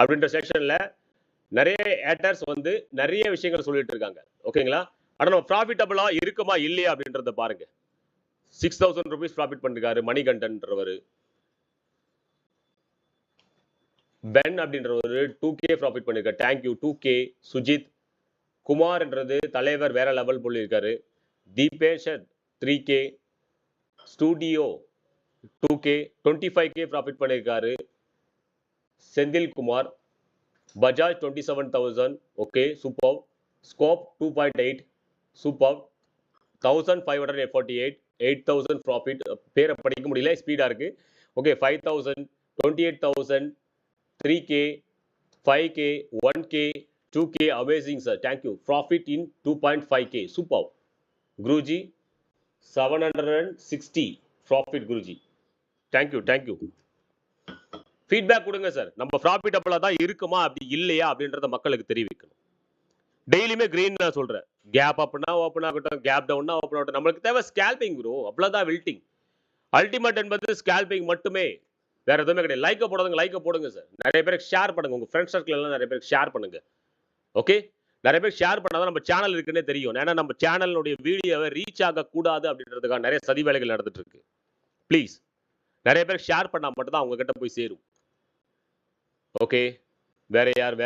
அப்படின்ற செக்ஷன்ல நிறைய ஏட்டர்ஸ் வந்து நிறைய விஷயங்கள் சொல்லிட்டு இருக்காங்க. ஓகேங்களா? ஆனா நம்ம ப்ராஃபிட்டபிளா இருக்குமா இல்லையா அப்படின்றத பாருங்க. 6000 rupees ப்ராஃபிட் பண்ணிருக்காரு மணிகண்டன்றவர். பென் அப்படின்றவர் 2K ப்ராஃபிட் பண்ணிருக்காரு. Thank you 2K. சுஜித் குமார்ன்றது தலைவர் வேற லெவல் சொல்லியிருக்காரு. தீபேஷன் 3K. Studio 2K 25K profit பண்ணிருக்காரு. Senthil Kumar Bajaj 27,000. Okay super. Scope 2.8 super. 1548 8000 profit. பேரை படிக்க முடியல, ஸ்பீடா இருக்கு. Okay 5000 28,000 3K 5K 1K 2K. Amazing sir, thank you. Profit இன் 2.5K super. Guruji 760 profit. Guruji thank you thank you. Feedback கொடுங்க சார். நம்ம ப்ராஃபிட்டபிளா தான் இருக்குமா அப்படி இல்லையா அப்படின்றத மக்களுக்கு தெரிவிக்கணும். டெய்லியுமே கிரீன் நான் சொல்றேன். கேப் அப்னா ஓப்பன் ஆகட்டும், கேப் டவுன்னா ஓப்பன் ஆகட்டும். நம்மளுக்கு தேவை ஸ்கேல்பிங் ப்ரோ, அவ்வளவுதான். வில்டிங் அல்டிமேட் என்பது ஸ்கேல்பிங் மட்டுமே, வேற எதுவுமே கிடையாது. லைக்க போடுங்க, லைக்க போடுங்க சார். நிறைய பேருக்கு ஷேர் பண்ணுங்க, உங்க ஃப்ரெண்ட்ஸ் சர்க்கிள் எல்லாம் நிறைய பேருக்கு ஷேர் பண்ணுங்க. ஓகே, நிறைய பேர் ஷேர் பண்ணாதான் நம்ம சேனல் இருக்குன்னே தெரியும். ஏன்னா நம்ம சேனலுடைய வீடியோவை ரீச் ஆக கூடாது அப்படின்றதுக்காக நிறைய சதி வேலைகள் நடந்துட்டு இருக்கு. ப்ளீஸ் நிறைய பேர் ஷேர் பண்ணா மட்டும் தான் அவங்க கிட்ட போய் சேரும். ஓகே, வேற யார்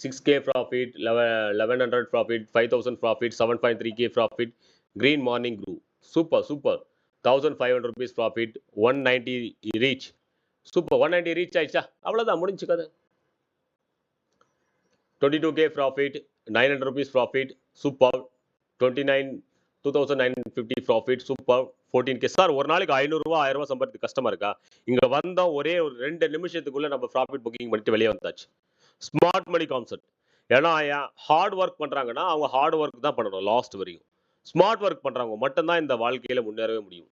6K profit, 1100 profit, 5000 profit, 7.3K profit. Green morning crew super super. 1500 rupees profit. 190 reach. Super. 190 reach ஆயிடுச்சா? அவ்வளவுதான், முடிஞ்சு கதை. 22K profit, 900 rupees profit. Super. 2950 profit. Super. 14K. Sir ஒரு நாளைக்கு 500 ரூபா 1000 ரூபா சம்பாதிக்க கஷ்டமா இருக்கா? இங்க வந்தோம், ஒரே ஒரு 2 நிமிஷத்துக்குள்ள நம்ம ப்ராஃபிட் புக்கிங் பண்ணிட்டு வெளியே வந்தாச்சு. Smart money concept. ஏன்னா ஹார்ட் ஒர்க் பண்றாங்கன்னா அவங்க ஹார்ட் ஒர்க் தான் பண்ணணும் லாஸ்ட் வரையும். ஸ்மார்ட் ஒர்க் பண்றவங்க மட்டும்தான் இந்த வாழ்க்கையில முன்னேறவே முடியும்.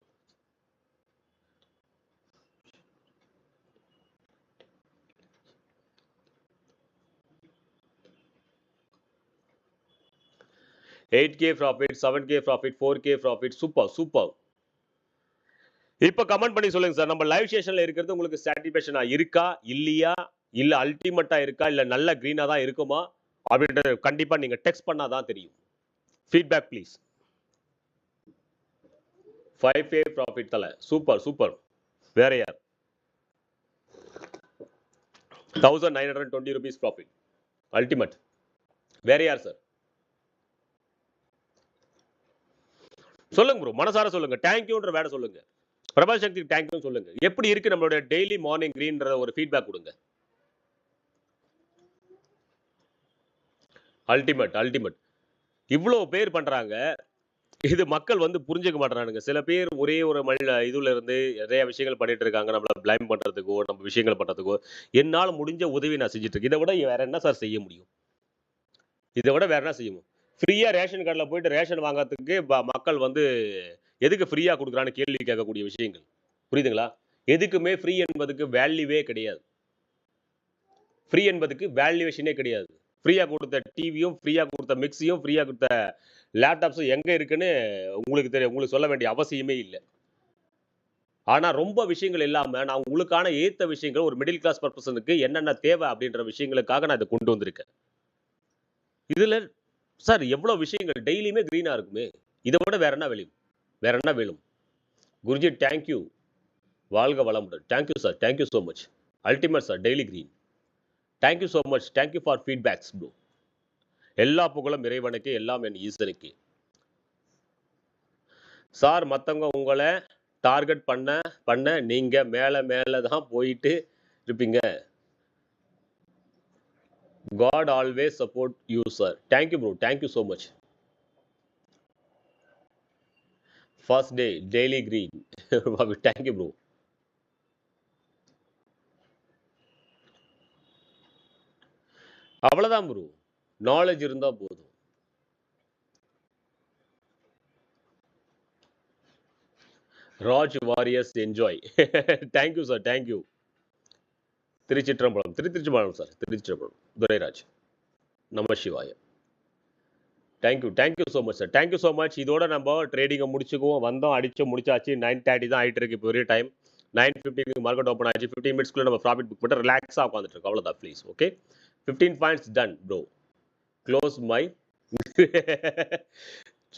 $8K profit, 7K profit, 4K profit. Super super. இப்ப கமெண்ட் பண்ணி சொல்லுங்க சார், நம்ம லைவ் செஷன்ல இருக்கிறது உங்களுக்கு சாட்டிஸ்ஃபேக்ஷனா இருக்கா இல்லையா, இல்ல அல்டிமேட்டா இருக்கா, இல்ல நல்ல கிரீனா தான் இருக்குமா அப்படின்றது கண்டிப்பா நீங்க டெக்ஸ்ட் பண்ணாதான் தெரியும். Feedback please. 5K ப்ராஃபிட் தல. Super super. வேற யார்? 1920 rupees ப்ராஃபிட். அல்டிமேட். வேற யார் சார்? சொல்லுங்க ப்ரோ, மனசார சொல்லுங்க. தேங்க்யூன்ற வேட சொல்லுங்க. பிரபல் சக்தி தேங்க்யூ சொல்லுங்க. எப்படி இருக்கு நம்மளோட டெய்லி மார்னிங் கிரீன்ற ஒரு ஃபீட்பேக் கொடுங்க. Ultimate ultimate. இவ்வளவு பேர் பண்றாங்க, இது மக்கள் வந்து புரிஞ்சுக்க மாட்டானுங்க. சில பேர் ஒரே ஒரு இதுல இருந்து நிறைய விஷயங்கள் பண்ணிட்டு இருக்காங்க, நம்மள பிளைம் பண்றதுக்கோ நம்ம விஷயங்கள் பண்றதுக்கோ. என்னால முடிஞ்ச உதவி நான் செஞ்சுட்டு இருக்கேன். இதை விட வேற என்ன சார் செய்ய முடியும்? இதை விட வேற என்ன செய்ய முடியும்? ஃப்ரீயா ரேஷன் கார்டில் போயிட்டு ரேஷன் வாங்கறதுக்கு மக்கள் வந்து எதுக்கு ஃப்ரீயா கொடுக்குறான்னு கேள்வி கேட்கக்கூடிய விஷயங்கள். புரியுதுங்களா? எதுக்குமே ஃப்ரீ என்பதுக்கு வேல்யூவே கிடையாது. ஃப்ரீ என்பதுக்கு வேல்யூவேஷனே கிடையாது. ஃப்ரீயா கொடுத்த டிவியும், ஃப்ரீயா கொடுத்த மிக்சியும், ஃப்ரீயா கொடுத்த லேப்டாப்ஸும் எங்க இருக்குன்னு உங்களுக்கு தெரியும். உங்களுக்கு சொல்ல வேண்டிய அவசியமே இல்லை. ஆனா ரொம்ப விஷயங்கள் இல்லாம நான் உங்களுக்கான ஏத்த விஷயங்கள், ஒரு மிடில் கிளாஸ் பர்சனுக்கு என்னென்ன தேவை அப்படின்ற விஷயங்களுக்காக நான் இதை கொண்டு வந்திருக்கேன். இதுல சார் எவ்வளவு விஷயங்கள் டெய்லியுமே கிரீனா இருக்குமே. இதை விட வேற என்ன வேணும்? வேற என்ன வேணும்? குருஜி தேங்க்யூ. வாழ்க வளமுடன். Thank you sir, thank you so much. Ultimate sir, daily green. Thank you so much. Thank you for feedbacks bro. எல்லா புகழும் இறைவனுக்கு, எல்லாம் என் ஈசனுக்கு. சார் மற்றவங்க உங்களை டார்கெட் பண்ண பண்ண நீங்க மேல மேல தான் போயிட்டு இருப்பீங்க. God always support you sir. Thank you bro. Thank you so much. First day daily green. Thank you bro. அவ்வளவுதான் ப்ரோ. நாலேஜ் இருந்தா போதும். Raj warriors enjoy. Thank you sir, thank you. திருச்சிற்றம்பலம். திருச்சிற்றம்பலம் சார், திருச்சிற்றம்பலம். துரைராஜ். நம சிவாய. Thank you, thank you so much sir, thank you so much. இதோட நம்ம ட்ரேடிங்கை முடிச்சுக்குவோம். வந்தோம், அடிச்சோம், முடிச்சாச்சு. 9:30 தான் ஆகிட்டு இருக்கு இப்போ ஒரே டைம். 9:15 மார்க்கெட் ஓப்பன் ஆச்சு. 15 மினிட்ஸ்க்குள்ள நம்ம ப்ராஃபிட் புக் பண்ணிட்டு ரிலாக்ஸா உட்கார்ந்துட்டு இருக்கோம். அவ்வளவுதான் please. Okay. 15 points done bro. Close my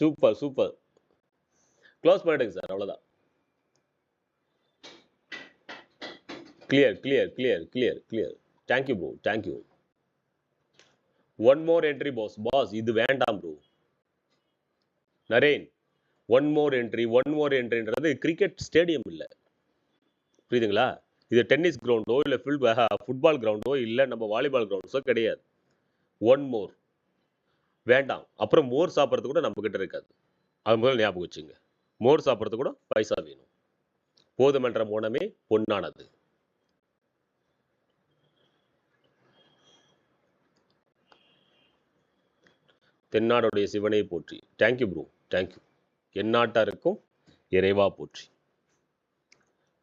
super super. Close பண்ணிடுங்க சார். அவ்வளவுதான். Clear clear clear clear clear. Thank you bro. Thank you. One more entry boss. Boss இது வேண்டாம் ப்ரோ. நரேன் ஒன் மோர் என்ட்ரின்றது கிரிக்கெட் ஸ்டேடியம் இல்லை, புரியுதுங்களா? இது டென்னிஸ் கிரவுண்டோ இல்லை ஃபுட்பால் கிரவுண்டோ இல்லை நம்ம வாலிபால் கிரவுண்ட்ஸோ கிடையாது. ஒன் மோர் வேண்டாம். அப்புறம் மோர் சாப்பிட்றது கூட நம்ம கிட்ட இருக்காது. அது முதல்ல ஞாபகம் வச்சுங்க. மோர் சாப்பிட்றது கூட பைசா வேணும். போதுமென்ற மோனமே பொன்னானது. தென்னாடுடைய சிவனை போற்றி. Thank you bro. தேங்க்யூ. எந்நாட்டாருக்கும் இறைவா போற்றி.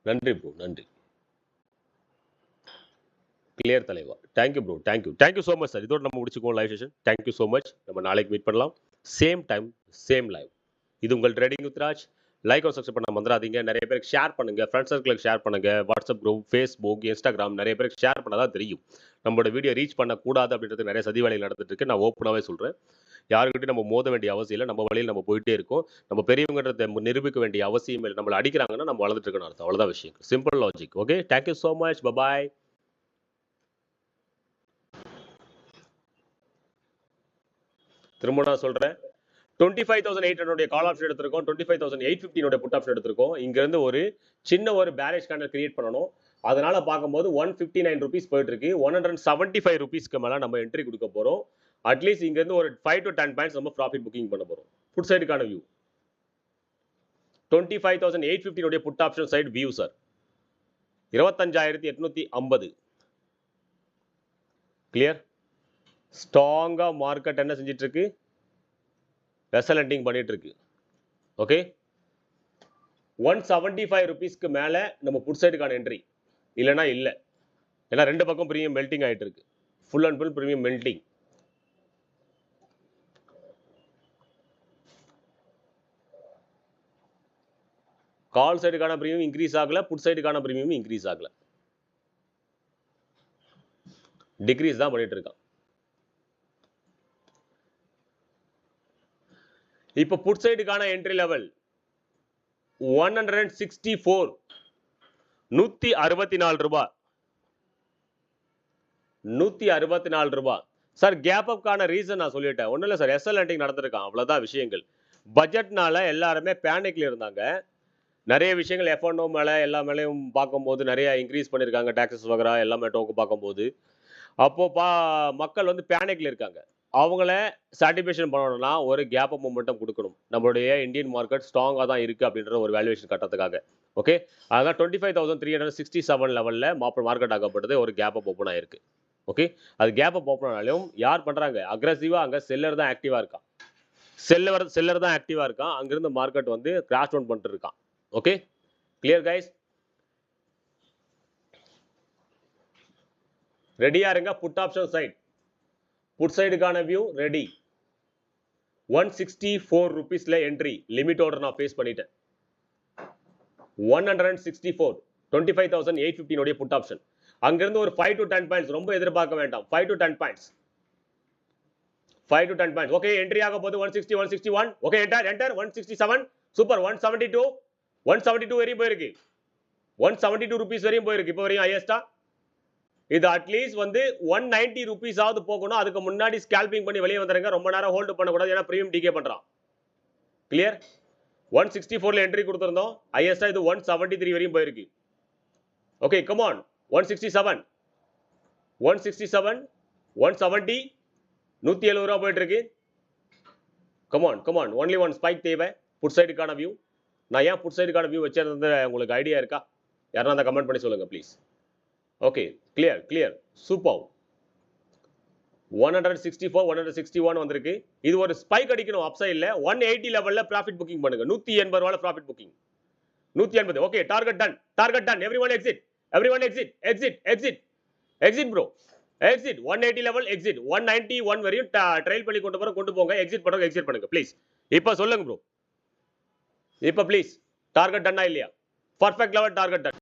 நன்றி ப்ரோ. நன்றி. கிளியர் தலைவா. Thank you bro. Thank you. Thank you so much sir. இதோட நம்ம முடிச்சுக்குவோம் live session. Thank you so much. நம்ம நாளைக்கு மீட் பண்ணலாம். Same time same live. இது உங்கள் trading with Raj. Like and subscribe பண்ண மறந்துடாதீங்க. நிறைய பேருக்கு ஷேர் பண்ணுங்க. ஃப்ரெண்ட்ஸ் சர்க்கிளுக்கு ஷேர் பண்ணுங்க. வாட்ஸ்அப் குரூப், ஃபேஸ்புக், இன்ஸ்டாகிராம் நிறைய பேருக்கு ஷேர் பண்ணாதான் தெரியும். நம்மளோட வீடியோ ரீச் பண்ணக்கூடாது அப்படின்றது நிறைய சதி வேலைகள் நடந்துட்டு இருக்கு. நான் ஓப்பனாகவே சொல்றேன். யாருக்கிட்டையும் நம்ம மோத வேண்டிய அவசியம் இல்லை. நம்ம வழியில் நம்ம போயிட்டே இருக்கோம். நம்ம பெரியவங்கன்றதை நிரூபிக்க வேண்டிய அவசியம் இல்லை. நம்மளை அடிக்கிறாங்கன்னா நம்ம வளர்ந்துட்டு இருக்கணும் அர்த்தம். அவ்வளோதான் விஷயம். Simple logic. Okay. Thank you so much. Bye bye. திரும்ப நான் சொல்றேன். 25,800 கால் ஆப்ஷன் எடுத்திருக்கோம். 25,850 புட் ஆப்ஷன் எடுத்திருக்கோம். இங்க இருந்து ஒரு சின்ன ஒரு பேரேஜ் கேண்டல் கிரியேட் பண்ணணும். அதனால பார்க்கும்போது 159 ரூபீஸ் போயிட்டு இருக்கு. 175 ரூபீஸ்க்கு மேல நம்ம என்ட்ரி கொடுக்க போறோம். அட்லீஸ்ட் இங்க இருந்து ஒரு 5 to 10 பாயிண்ட்ஸ் நம்ம ப்ராஃபிட் புக்கிங் பண்ண போறோம். புட் சைடுக்கான view 25,850 put option side view sir. 25,850. Clear. ஸ்ட்ராங்கா மார்க்கெட் என்ன செஞ்சிட்டு இருக்கு? வெசல் ஹண்டிங் பண்ணிட்டு இருக்கு. ஓகே. 175 ரூபீஸ்க்கு மேல நம்ம புட் சைடுக்கான என்ட்ரி இல்லைன்னா இல்லை. ஏன்னா ரெண்டு பக்கம் பிரீமியம் மெல்டிங் ஆயிட்டு இருக்கு. Full and full premium melting. Call சைடுக்கான பிரீமியம் இன்க்ரீஸ் ஆகல, புட் சைடுக்கான பிரீமியம் இன்க்ரீஸ் ஆகல, டிக்ரீஸ் தான் பண்ணிட்டு இருக்கான். இப்போ புட் சைடுக்கான என்ட்ரி லெவல் 164, 164 ரூபாய். 164 ரூபாய் சார். கேப் அப்கான ரீசன் நான் சொல்லிட்டேன். ஒன்றும் இல்லை சார், எஸ்எல் ஹண்டிங் நடந்திருக்கான், அவ்வளோதான் விஷயங்கள். பட்ஜெட்னால எல்லாருமே பேனிக்ல இருந்தாங்க. நிறைய விஷயங்கள் எஃப்என்ஓ மேலே எல்லா மேலேயும் பார்க்கும்போது நிறைய இன்க்ரீஸ் பண்ணியிருக்காங்க. டாக்ஸஸ் வகரா எல்லாமே டோக்கு பார்க்கும்போது அப்போ மக்கள் வந்து பேனிக்ல இருக்காங்க. அவங்கள சாட்டிஸ்ஃபேக்ஷன் பண்ணணும்னா ஒரு கேப் அப் மொமெண்டம் கொடுக்கணும். நம்மளுடைய இந்தியன் மார்க்கெட் ஸ்ட்ராங்காக தான் இருக்குது அப்படின்ற ஒரு வேல்யூவேஷன் கட்டத்துக்காக. ஓகே. அதான் 25,367 லெவலில் மார்க்கெட் ஆகப்பட்டது. ஒரு கேப் அப் ஓப்பன் ஆயிருக்கு. ஓகே. அது கேப் அப் ஓப்பன் ஆனாலும் யார் பண்ணுறாங்க? அக்ரெசிவாக அங்கே செல்லர் தான் ஆக்டிவாக இருக்கான். செல்லர் தான் ஆக்டிவாக இருக்கான். அங்கிருந்து மார்க்கெட் வந்து கிராஷ் டவுன் பண்ணிட்டு இருக்கான். ஓகே. Clear guys? ரெடியா இருங்க. புட் ஆப்ஷன் சைட், புட் சைடுக்கான வியூ ரெடி. 164 ரூபீஸ்ல என்ட்ரி. லிமிட் ஆர்டர் நான் ஃபேஸ் பண்ணிட்டேன். 164, 25,850 புட் ஆப்ஷன். அங்கிருந்து ஒரு 5 to 10 பாயிண்ட்ஸ் ரொம்ப எதிர்பார்க்க வேண்டாம். 5 to 10 points. 5 to 10 points. Okay. Entry ஆக போது 160, 161. ஓகே. என்டர் 167. சூப்பர். 172, 172 வரையும் போயிருக்கு. 172 ரூபீஸ் வரையும் போயிருக்கு. இப்போ வரையும் ஹையஸ்டா. இது அட்லீஸ்ட் வந்து 190 ரூபீஸ் ஆவது போகணும். அதுக்கு முன்னாடி ஸ்கேல்பிங் பண்ணி வெளியே வந்துருங்க. ரொம்ப நேரம் ஹோல்டு பண்ணக்கூடாது. ஏன்னா பிரீமியம் டிகே பண்றான். கிளியர். 164ல என்ட்ரி கொடுத்திருந்தோம். ஹையஸ்டா இது 173 வரையும் போயிருக்கு. ஓகே. Come on. 167, 167, 170, 170 ரூபா போயிட்டு இருக்கு. Come on come on. Only one spike தேவை. புட் சைடுக்கான வியூ. நான் ஏன் புட் சைடுக்கான வியூ வச்சிருந்தது உங்களுக்கு ஐடியா இருக்கா? யாரா அந்த கமெண்ட் பண்ணி சொல்லுங்க please. Okay. Clear clear. Super. 164, 161 வந்திருக்கு. இது ஒரு ஸ்பைக் அடிக்கணும் அப்சைட்ல. 180 லெவல்ல ப்ராஃபிட் புக்கிங் பண்ணுங்க. 180 ரூபாய் profit booking. 180. Okay. Target ton. Target ton. Everyone exit. Everyone exit. Exit exit exit bro. Exit. 180 level exit. 191 வரையும் ட்ரைல் பண்ணி கொண்டு போங்க. எக்ஸிட் பண்ணுங்க. எக்ஸிட் பண்ணுங்க ப்ளீஸ். இப்போ சொல்லுங்க ப்ரோ. இப்போ ப்ளீஸ் டார்கெட் டன்னா இல்லையா? Perfect level target ton.